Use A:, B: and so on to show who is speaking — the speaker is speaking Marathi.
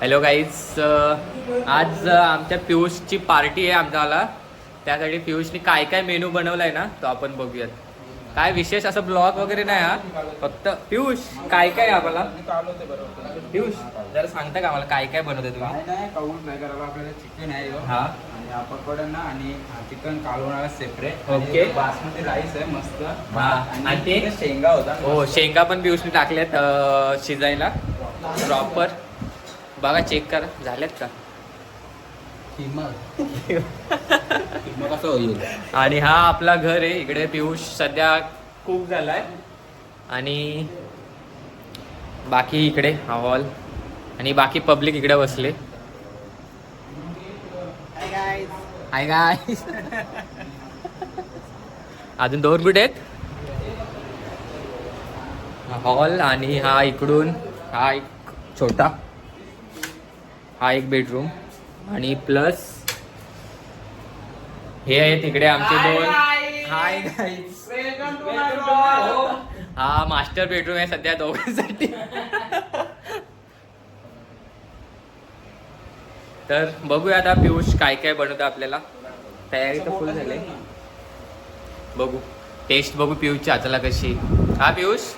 A: हॅलो गाईज, आज आमच्या पियुषची पार्टी आहे आमच्याला. त्यासाठी पियुषने काय काय मेनू बनवलाय ना तो आपण बघूयात. काय विशेष असं ब्लॉग वगैरे नाही हा, फक्त पियुष काय काय आम्हाला. पियुष जरा सांगता का आम्हाला काय काय बनवते तुम्ही?
B: काय नाही, काऊन फ्राय करायला आपल्याला चिकन आहे
A: हा
B: आणि पकोडा ना आणि चिकन कालवणाला सेपरेट.
A: ओके.
B: बासमती राईस आहे मस्त.
A: हा आणि ते
B: शेंगा होता.
A: हो, शेंगा पण पियुषने टाकल्यात शिजायला प्रॉपर. बघा चेक करा झाल्यात का.
B: मग कसं होईल.
A: आणि हा आपला घर आहे. इकडे पियुष सध्या कुक झालाय आणि बाकी इकडे हा हॉल आणि बाकी पब्लिक इकडे बसले. Hi guys. अजून दोन कुठे आहेत. हॉल आणि हा इकडून हा एक छोटा, हा एक बेडरूम आणि प्लस हे आहे तिकडे आमचे दोन. Hi guys. हा मास्टर बेडरूम आहे सध्या दोघांसाठी. तर बघूया आता पियुष काय काय बनवतं आपल्याला. तयारी तर फुल झाली. बघू टेस्ट बघू पियुषची हाताला कशी. हा पियुष